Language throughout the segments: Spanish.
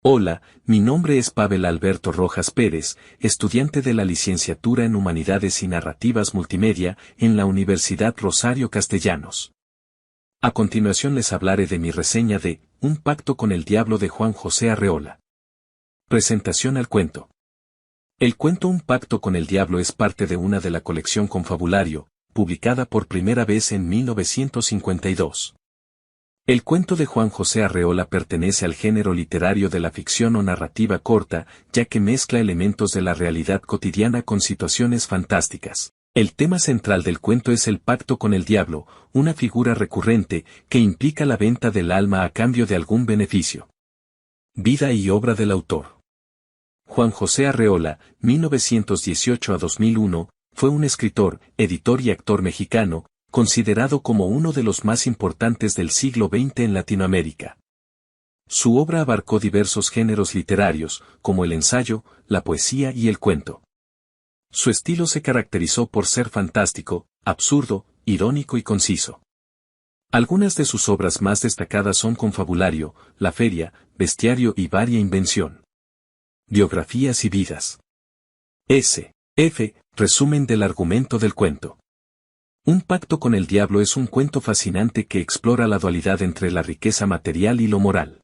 Hola, mi nombre es Pavel Alberto Rojas Pérez, estudiante de la licenciatura en Humanidades y Narrativas Multimedia en la Universidad Rosario Castellanos. A continuación les hablaré de mi reseña de Un pacto con el diablo de Juan José Arreola. Presentación al cuento. El cuento Un pacto con el diablo es parte de la colección Confabulario, publicada por primera vez en 1952. El cuento de Juan José Arreola pertenece al género literario de la ficción o narrativa corta, ya que mezcla elementos de la realidad cotidiana con situaciones fantásticas. El tema central del cuento es el pacto con el diablo, una figura recurrente que implica la venta del alma a cambio de algún beneficio. Vida y obra del autor. Juan José Arreola, 1918 a 2001, fue un escritor, editor y actor mexicano, considerado como uno de los más importantes del siglo XX en Latinoamérica. Su obra abarcó diversos géneros literarios, como el ensayo, la poesía y el cuento. Su estilo se caracterizó por ser fantástico, absurdo, irónico y conciso. Algunas de sus obras más destacadas son Confabulario, La Feria, Bestiario y Varia Invención. Biografías y vidas. S.F. Resumen del argumento del cuento. Un pacto con el diablo es un cuento fascinante que explora la dualidad entre la riqueza material y lo moral.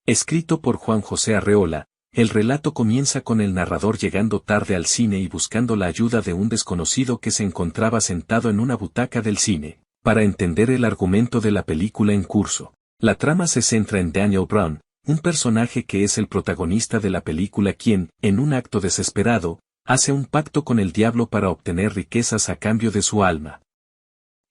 Escrito por Juan José Arreola, el relato comienza con el narrador llegando tarde al cine y buscando la ayuda de un desconocido que se encontraba sentado en una butaca del cine, para entender el argumento de la película en curso. La trama se centra en Daniel Brown, un personaje que es el protagonista de la película quien, en un acto desesperado, hace un pacto con el diablo para obtener riquezas a cambio de su alma.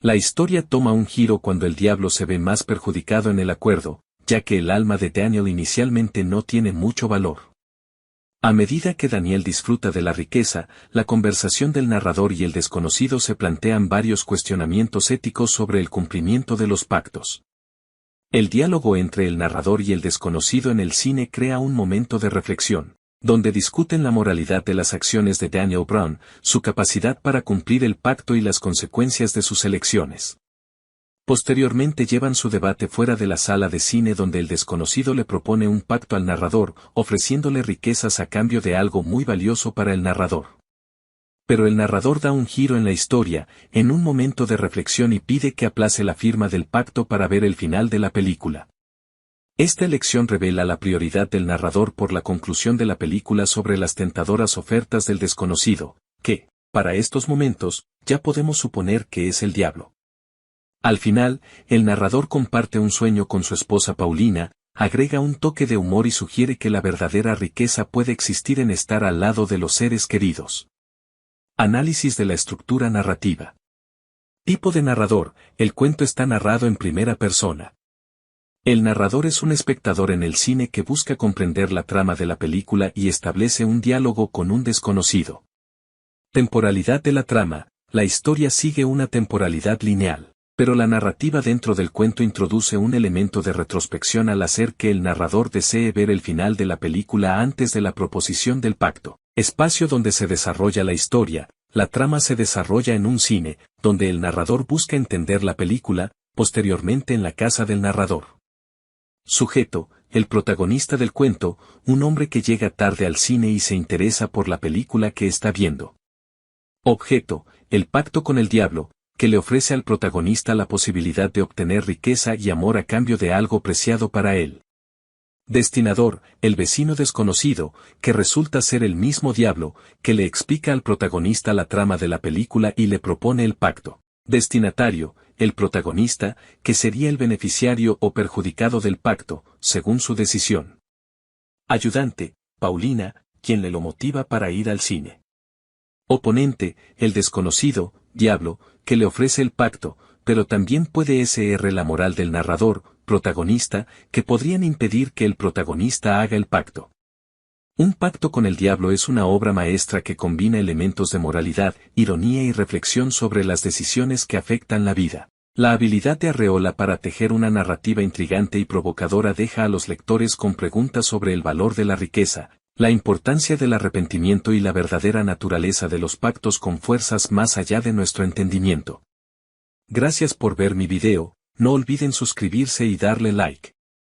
La historia toma un giro cuando el diablo se ve más perjudicado en el acuerdo, ya que el alma de Daniel inicialmente no tiene mucho valor. A medida que Daniel disfruta de la riqueza, la conversación del narrador y el desconocido se plantean varios cuestionamientos éticos sobre el cumplimiento de los pactos. El diálogo entre el narrador y el desconocido en el cine crea un momento de reflexión, donde discuten la moralidad de las acciones de Daniel Brown, su capacidad para cumplir el pacto y las consecuencias de sus elecciones. Posteriormente llevan su debate fuera de la sala de cine donde el desconocido le propone un pacto al narrador, ofreciéndole riquezas a cambio de algo muy valioso para el narrador. Pero el narrador da un giro en la historia, en un momento de reflexión y pide que aplace la firma del pacto para ver el final de la película. Esta elección revela la prioridad del narrador por la conclusión de la película sobre las tentadoras ofertas del desconocido, que, para estos momentos, ya podemos suponer que es el diablo. Al final, el narrador comparte un sueño con su esposa Paulina, agrega un toque de humor y sugiere que la verdadera riqueza puede existir en estar al lado de los seres queridos. Análisis de la estructura narrativa. Tipo de narrador: el cuento está narrado en primera persona. El narrador es un espectador en el cine que busca comprender la trama de la película y establece un diálogo con un desconocido. Temporalidad de la trama: la historia sigue una temporalidad lineal, pero la narrativa dentro del cuento introduce un elemento de retrospección al hacer que el narrador desee ver el final de la película antes de la proposición del pacto. Espacio donde se desarrolla la historia: la trama se desarrolla en un cine, donde el narrador busca entender la película, posteriormente en la casa del narrador. Sujeto: el protagonista del cuento, un hombre que llega tarde al cine y se interesa por la película que está viendo. Objeto: el pacto con el diablo, que le ofrece al protagonista la posibilidad de obtener riqueza y amor a cambio de algo preciado para él. Destinador: el vecino desconocido, que resulta ser el mismo diablo, que le explica al protagonista la trama de la película y le propone el pacto. Destinatario: el protagonista, que sería el beneficiario o perjudicado del pacto, según su decisión. Ayudante: Paulina, quien le lo motiva para ir al cine. Oponente: el desconocido, diablo, que le ofrece el pacto, pero también puede ser la moral del narrador, protagonista, que podrían impedir que el protagonista haga el pacto. Un pacto con el diablo es una obra maestra que combina elementos de moralidad, ironía y reflexión sobre las decisiones que afectan la vida. La habilidad de Arreola para tejer una narrativa intrigante y provocadora deja a los lectores con preguntas sobre el valor de la riqueza, la importancia del arrepentimiento y la verdadera naturaleza de los pactos con fuerzas más allá de nuestro entendimiento. Gracias por ver mi video, no olviden suscribirse y darle like.